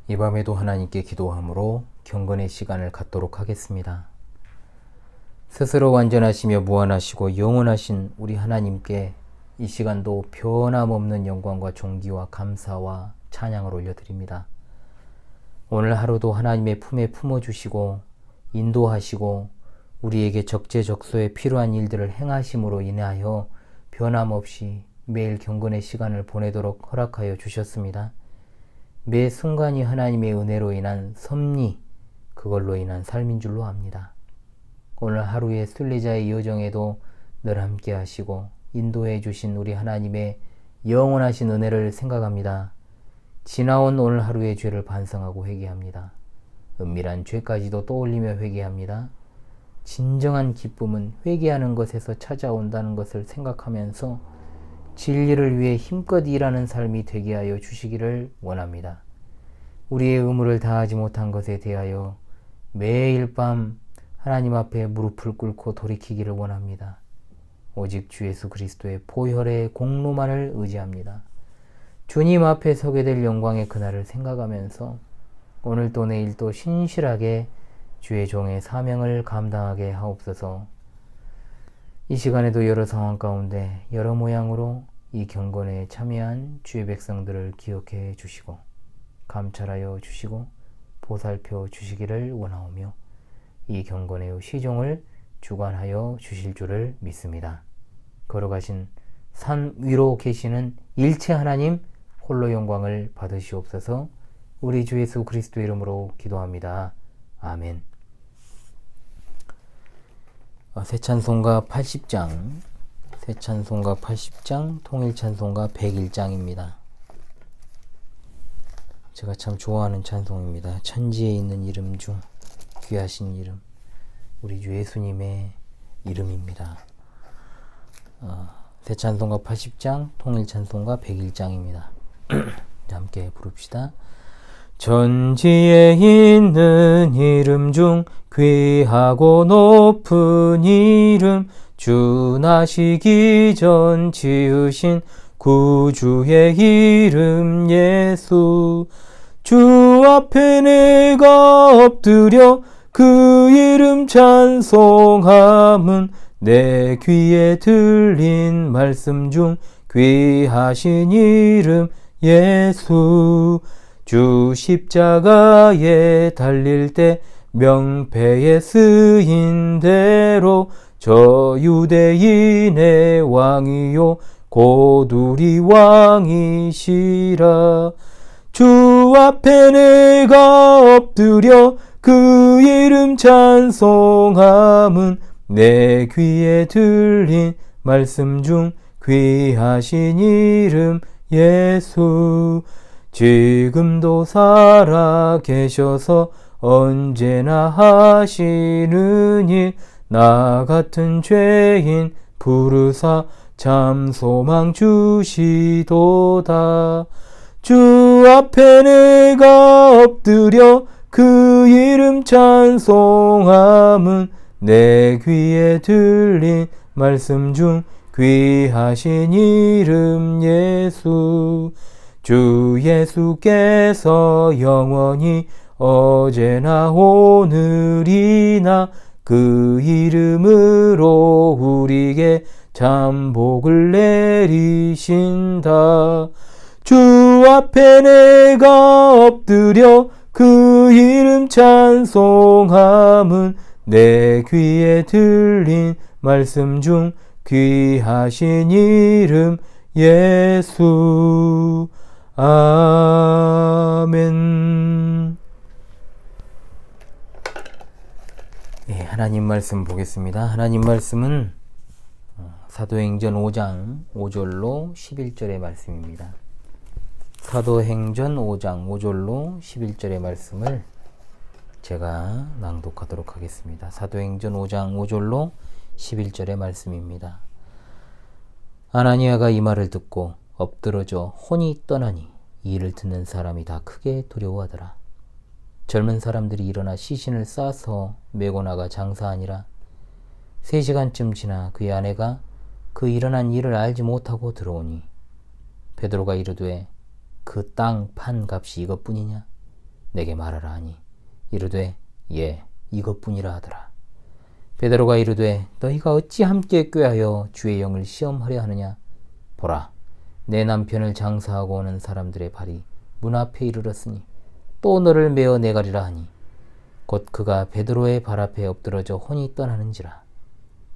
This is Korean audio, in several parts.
이 밤에도 하나님께 기도함으로 경건의 시간을 갖도록 하겠습니다. 스스로 완전하시며 무한하시고 영원하신 우리 하나님께 이 시간도 변함없는 영광과 존귀와 감사와 찬양을 올려드립니다. 오늘 하루도 하나님의 품에 품어주시고 인도하시고 우리에게 적재적소에 필요한 일들을 행하심으로 인하여 변함없이 매일 경건의 시간을 보내도록 허락하여 주셨습니다. 매 순간이 하나님의 은혜로 인한 섭리, 그걸로 인한 삶인 줄로 압니다. 오늘 하루의 순례자의 여정에도 늘 함께 하시고 인도해 주신 우리 하나님의 영원하신 은혜를 생각합니다. 지나온 오늘 하루의 죄를 반성하고 회개합니다. 은밀한 죄까지도 떠올리며 회개합니다. 진정한 기쁨은 회개하는 것에서 찾아온다는 것을 생각하면서 진리를 위해 힘껏 일하는 삶이 되게 하여 주시기를 원합니다. 우리의 의무를 다하지 못한 것에 대하여 매일 밤 하나님 앞에 무릎을 꿇고 돌이키기를 원합니다. 오직 주 예수 그리스도의 보혈의 공로만을 의지합니다. 주님 앞에 서게 될 영광의 그날을 생각하면서 오늘도 내일도 신실하게 주의 종의 사명을 감당하게 하옵소서. 이 시간에도 여러 상황 가운데 여러 모양으로 이 경건에 참여한 주의 백성들을 기억해 주시고 감찰하여 주시고 보살펴 주시기를 원하오며 이 경건의 시종을 주관하여 주실 줄을 믿습니다. 걸어가신 산 위로 계시는 일체 하나님 홀로 영광을 받으시옵소서. 우리 주 예수 그리스도 이름으로 기도합니다. 아멘. 새 찬송가 80장, 새 찬송가 80장, 통일 찬송가 101장입니다. 제가 참 좋아하는 찬송입니다. 천지에 있는 이름 중 귀하신 이름, 우리 주 예수님의 이름입니다. 새 찬송가 80장, 통일 찬송가 101장입니다. 함께 부릅시다. 천지에 있는 이름 중 귀하고 높은 이름, 주 나시기 전 지으신 구주의 이름 예수. 주 앞에 내가 엎드려 그 이름 찬송함은 내 귀에 들린 말씀 중 귀하신 이름 예수. 주 십자가에 달릴 때 명패에 쓰인 대로 저 유대인의 왕이요 곧 우리 왕이시라. 주 앞에 내가 엎드려 그 이름 찬송함은 내 귀에 들린 말씀 중 귀하신 이름 예수. 지금도 살아 계셔서 언제나 하시는 일, 나 같은 죄인 부르사 참 소망 주시도다. 주 앞에 내가 엎드려 그 이름 찬송함은 내 귀에 들린 말씀 중 귀하신 이름 예수. 주 예수께서 영원히 어제나 오늘이나 그 이름으로 우리에게 참 복을 내리신다. 주 앞에 내가 엎드려 그 이름 찬송함은 내 귀에 들린 말씀 중 귀하신 이름 예수. 아멘. 네, 하나님 말씀 보겠습니다. 하나님 말씀은 사도행전 5장 5절로 11절의 말씀입니다. 사도행전 5장 5절로 11절의 말씀을 제가 낭독하도록 하겠습니다. 사도행전 5장 5절로 11절의 말씀입니다. 아나니아가 이 말을 듣고 엎드러져 혼이 떠나니 이 일을 듣는 사람이 다 크게 두려워하더라. 젊은 사람들이 일어나 시신을 싸서 메고 나가 장사하니라. 3시간쯤 지나 그의 아내가 그 일어난 일을 알지 못하고 들어오니 베드로가 이르되 그 땅 판 값이 이것뿐이냐? 내게 말하라 하니 이르되 예 이것뿐이라 하더라. 베드로가 이르되 너희가 어찌 함께 꾀하여 주의 영을 시험하려 하느냐. 보라 내 남편을 장사하고 오는 사람들의 발이 문 앞에 이르렀으니 또 너를 메어 내가리라 하니 곧 그가 베드로의 발 앞에 엎드러져 혼이 떠나는지라.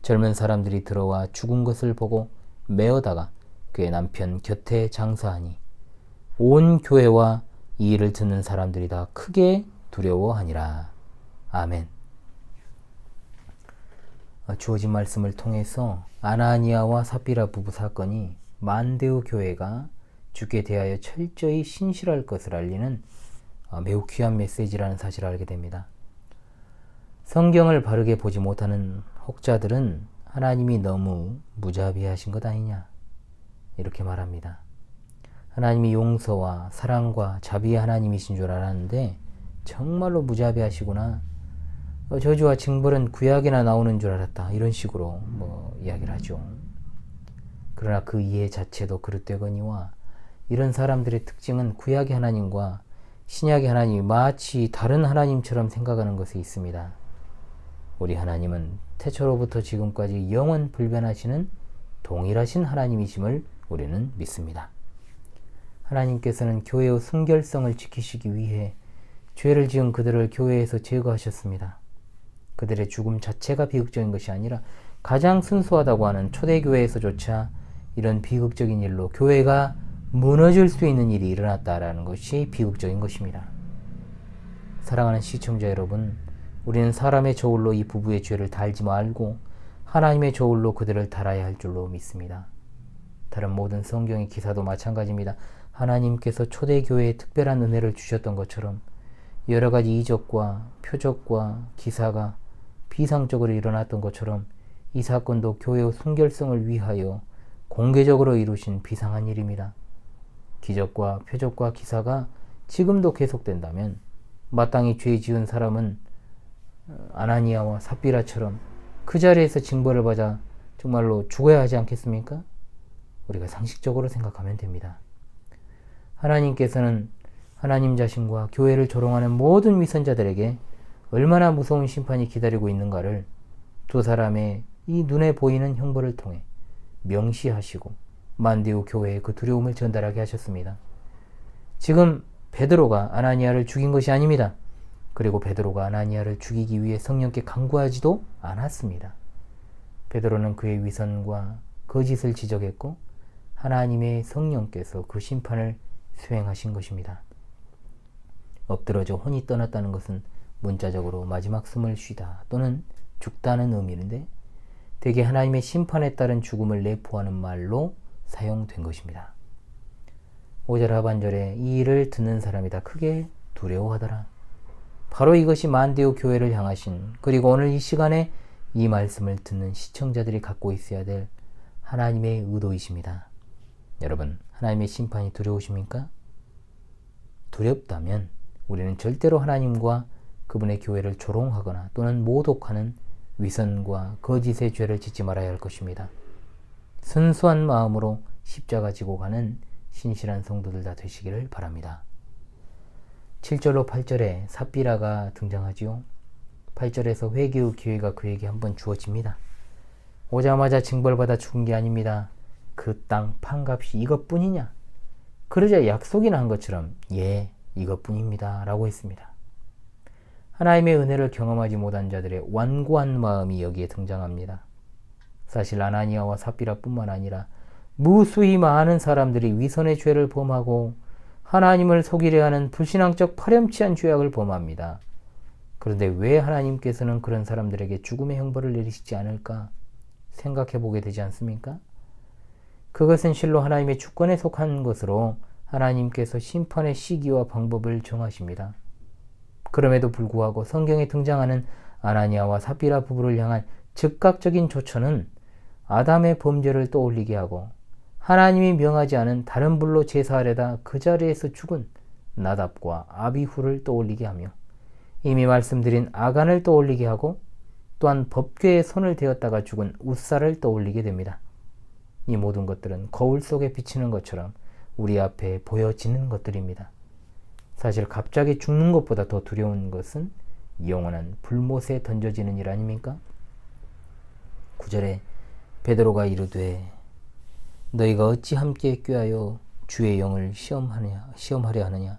젊은 사람들이 들어와 죽은 것을 보고 메어다가 그의 남편 곁에 장사하니 온 교회와 이 일을 듣는 사람들이 다 크게 두려워하니라. 아멘. 주어진 말씀을 통해서 아나니아와 삽비라 부부 사건이 만데오 교회가 주께 대하여 철저히 신실할 것을 알리는 매우 귀한 메시지라는 사실을 알게 됩니다. 성경을 바르게 보지 못하는 혹자들은 하나님이 너무 무자비하신 것 아니냐 이렇게 말합니다. 하나님이 용서와 사랑과 자비의 하나님이신 줄 알았는데 정말로 무자비하시구나. 저주와 징벌은 구약이나 나오는 줄 알았다. 이런 식으로 이야기를 하죠. 그러나 그 이해 자체도 그릇되거니와 이런 사람들의 특징은 구약의 하나님과 신약의 하나님이 마치 다른 하나님처럼 생각하는 것이 있습니다. 우리 하나님은 태초로부터 지금까지 영원 불변하시는 동일하신 하나님이심을 우리는 믿습니다. 하나님께서는 교회의 순결성을 지키시기 위해 죄를 지은 그들을 교회에서 제거하셨습니다. 그들의 죽음 자체가 비극적인 것이 아니라 가장 순수하다고 하는 초대교회에서조차 이런 비극적인 일로 교회가 무너질 수 있는 일이 일어났다라는 것이 비극적인 것입니다. 사랑하는 시청자 여러분, 우리는 사람의 저울로 이 부부의 죄를 달지 말고 하나님의 저울로 그들을 달아야 할 줄로 믿습니다. 다른 모든 성경의 기사도 마찬가지입니다. 하나님께서 초대교회에 특별한 은혜를 주셨던 것처럼 여러 가지 이적과 표적과 기사가 비상적으로 일어났던 것처럼 이 사건도 교회의 순결성을 위하여 공개적으로 이루신 비상한 일입니다. 기적과 표적과 기사가 지금도 계속된다면 마땅히 죄 지은 사람은 아나니아와 삽비라처럼 그 자리에서 징벌을 받아 정말로 죽어야 하지 않겠습니까? 우리가 상식적으로 생각하면 됩니다. 하나님께서는 하나님 자신과 교회를 조롱하는 모든 위선자들에게 얼마나 무서운 심판이 기다리고 있는가를 두 사람의 이 눈에 보이는 형벌을 통해 명시하시고 만데오 교회에 그 두려움을 전달하게 하셨습니다. 지금 베드로가 아나니아를 죽인 것이 아닙니다. 그리고 베드로가 아나니아를 죽이기 위해 성령께 간구하지도 않았습니다. 베드로는 그의 위선과 거짓을 지적했고 하나님의 성령께서 그 심판을 수행하신 것입니다. 엎드러져 혼이 떠났다는 것은 문자적으로 마지막 숨을 쉬다 또는 죽다는 의미인데 대개 하나님의 심판에 따른 죽음을 내포하는 말로 사용된 것입니다. 5절 하반절에 이 일을 듣는 사람이 다 크게 두려워하더라. 바로 이것이 만데오 교회를 향하신 그리고 오늘 이 시간에 이 말씀을 듣는 시청자들이 갖고 있어야 될 하나님의 의도이십니다. 여러분, 하나님의 심판이 두려우십니까? 두렵다면 우리는 절대로 하나님과 그분의 교회를 조롱하거나 또는 모독하는 위선과 거짓의 죄를 짓지 말아야 할 것입니다. 순수한 마음으로 십자가 지고 가는 신실한 성도들 다 되시기를 바랍니다. 7절로 8절에 삽비라가 등장하지요. 8절에서 회개의 기회가 그에게 한번 주어집니다. 오자마자 징벌받아 죽은 게 아닙니다. 그 땅 판값이 이것뿐이냐? 그러자 약속이나 한 것처럼 예, 이것뿐입니다 라고 했습니다. 하나님의 은혜를 경험하지 못한 자들의 완고한 마음이 여기에 등장합니다. 사실 아나니아와 삽비라뿐만 아니라 무수히 많은 사람들이 위선의 죄를 범하고 하나님을 속이려 하는 불신앙적 파렴치한 죄악을 범합니다. 그런데 왜 하나님께서는 그런 사람들에게 죽음의 형벌을 내리시지 않을까 생각해 보게 되지 않습니까? 그것은 실로 하나님의 주권에 속한 것으로 하나님께서 심판의 시기와 방법을 정하십니다. 그럼에도 불구하고 성경에 등장하는 아나니아와 삽비라 부부를 향한 즉각적인 조처는 아담의 범죄를 떠올리게 하고 하나님이 명하지 않은 다른 불로 제사하려다 그 자리에서 죽은 나답과 아비후를 떠올리게 하며 이미 말씀드린 아간을 떠올리게 하고 또한 법궤에 손을 대었다가 죽은 웃사를 떠올리게 됩니다. 이 모든 것들은 거울 속에 비치는 것처럼 우리 앞에 보여지는 것들입니다. 사실 갑자기 죽는 것보다 더 두려운 것은 영원한 불못에 던져지는 일 아닙니까? 9절에 베드로가 이르되 너희가 어찌 함께 꾀하여 주의 영을 시험하려 하느냐?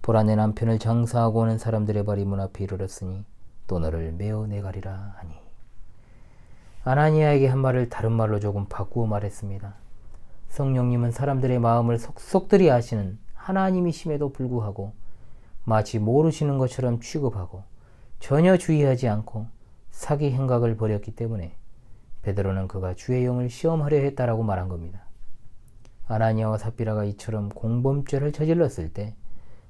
보라, 내 남편을 장사하고 오는 사람들의 발이 문 앞에 이르렀으니 또 너를 메어 내가리라 하니. 아나니아에게 한 말을 다른 말로 조금 바꾸어 말했습니다. 성령님은 사람들의 마음을 속속들이 아시는 하나님이심에도 불구하고 마치 모르시는 것처럼 취급하고 전혀 주의하지 않고 사기 행각을 벌였기 때문에 베드로는 그가 주의 영을 시험하려 했다라고 말한 겁니다. 아나니아와 삽비라가 이처럼 공범죄를 저질렀을 때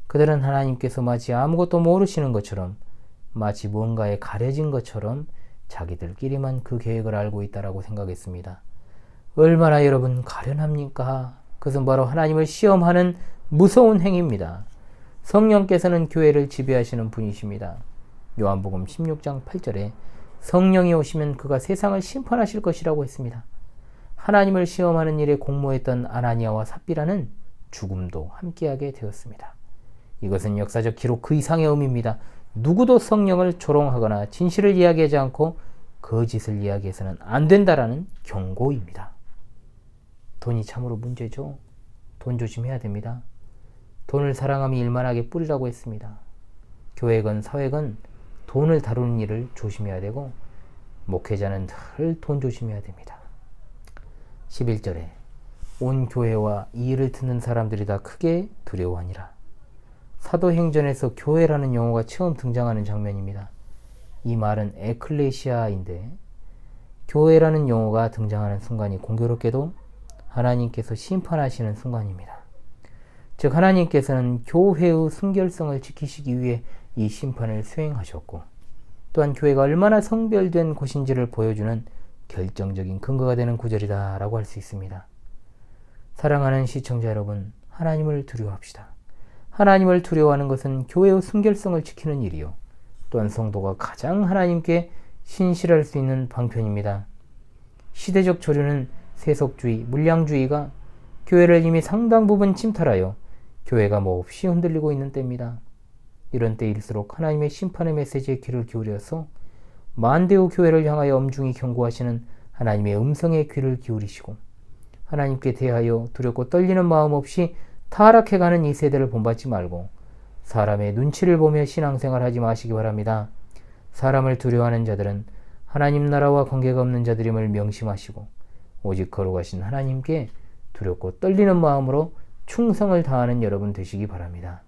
그들은 하나님께서 마치 아무것도 모르시는 것처럼, 마치 뭔가에 가려진 것처럼 자기들끼리만 그 계획을 알고 있다라고 생각했습니다. 얼마나 여러분 가련합니까? 그것은 바로 하나님을 시험하는 무서운 행위입니다. 성령께서는 교회를 지배하시는 분이십니다. 요한복음 16장 8절에 성령이 오시면 그가 세상을 심판하실 것이라고 했습니다. 하나님을 시험하는 일에 공모했던 아나니아와 삽비라는 죽음도 함께하게 되었습니다. 이것은 역사적 기록 그 이상의 의미입니다. 누구도 성령을 조롱하거나 진실을 이야기하지 않고 거짓을 이야기해서는 안 된다라는 경고입니다. 돈이 참으로 문제죠. 돈 조심해야 됩니다. 돈을 사랑함이 일만하게 뿌리라고 했습니다. 교회건 사회건 돈을 다루는 일을 조심해야 되고 목회자는 늘 돈 조심해야 됩니다. 11절에 온 교회와 이 일을 듣는 사람들이 다 크게 두려워하니라. 사도행전에서 교회라는 용어가 처음 등장하는 장면입니다. 이 말은 에클레시아인데 교회라는 용어가 등장하는 순간이 공교롭게도 하나님께서 심판하시는 순간입니다. 즉 하나님께서는 교회의 순결성을 지키시기 위해 이 심판을 수행하셨고 또한 교회가 얼마나 성별된 곳인지를 보여주는 결정적인 근거가 되는 구절이다 라고 할 수 있습니다. 사랑하는 시청자 여러분, 하나님을 두려워합시다. 하나님을 두려워하는 것은 교회의 순결성을 지키는 일이요, 또한 성도가 가장 하나님께 신실할 수 있는 방편입니다. 시대적 조류는 세속주의, 물량주의가 교회를 이미 상당 부분 침탈하여 교회가 몹시 흔들리고 있는 때입니다. 이런 때일수록 하나님의 심판의 메시지에 귀를 기울여서 만대의 교회를 향하여 엄중히 경고하시는 하나님의 음성에 귀를 기울이시고 하나님께 대하여 두렵고 떨리는 마음 없이 타락해가는 이 세대를 본받지 말고 사람의 눈치를 보며 신앙생활 하지 마시기 바랍니다. 사람을 두려워하는 자들은 하나님 나라와 관계가 없는 자들임을 명심하시고 오직 거룩하신 하나님께 두렵고 떨리는 마음으로 충성을 다하는 여러분 되시기 바랍니다.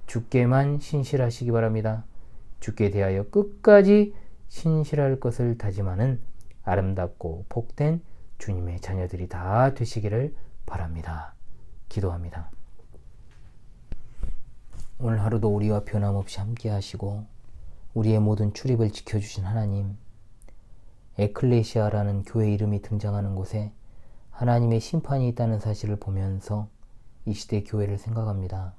주께만 신실하시기 바랍니다. 주께 대하여 끝까지 신실할 것을 다짐하는 아름답고 복된 주님의 자녀들이 다 되시기를 바랍니다. 기도합니다. 오늘 하루도 우리와 변함없이 함께 하시고 우리의 모든 출입을 지켜주신 하나님, 에클레시아라는 교회 이름이 등장하는 곳에 하나님의 심판이 있다는 사실을 보면서 이 시대 교회를 생각합니다.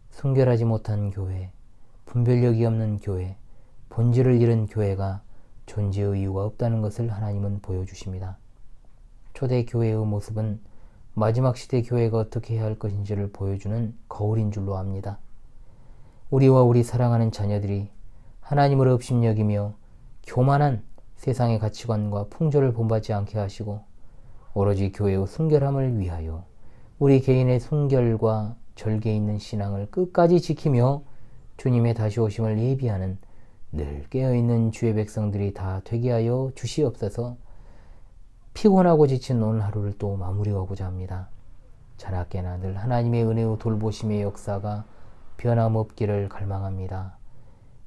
순결하지 못한 교회, 분별력이 없는 교회, 본질을 잃은 교회가 존재의 이유가 없다는 것을 하나님은 보여주십니다. 초대 교회의 모습은 마지막 시대 교회가 어떻게 해야 할 것인지를 보여주는 거울인 줄로 압니다. 우리와 우리 사랑하는 자녀들이 하나님을 업신여기며 교만한 세상의 가치관과 풍조를 본받지 않게 하시고 오로지 교회의 순결함을 위하여 우리 개인의 순결과 절개 있는 신앙을 끝까지 지키며 주님의 다시 오심을 예비하는 늘 깨어있는 주의 백성들이 다 되게 하여 주시옵소서. 피곤하고 지친 오늘 하루를 또 마무리하고자 합니다. 자나깨나 늘 하나님의 은혜와 돌보심의 역사가 변함없기를 갈망합니다.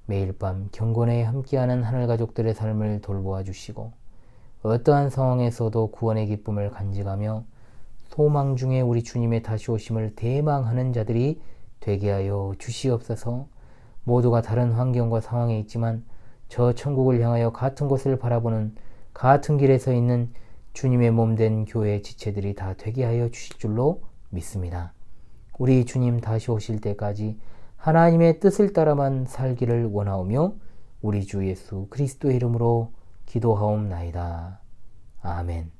매일 밤 경건에 함께하는 하늘가족들의 삶을 돌보아 주시고 어떠한 상황에서도 구원의 기쁨을 간직하며 소망 중에 우리 주님의 다시 오심을 대망하는 자들이 되게 하여 주시옵소서. 모두가 다른 환경과 상황에 있지만 저 천국을 향하여 같은 곳을 바라보는 같은 길에 서 있는 주님의 몸된 교회의 지체들이 다 되게 하여 주실 줄로 믿습니다. 우리 주님 다시 오실 때까지 하나님의 뜻을 따라만 살기를 원하오며 우리 주 예수 그리스도의 이름으로 기도하옵나이다. 아멘.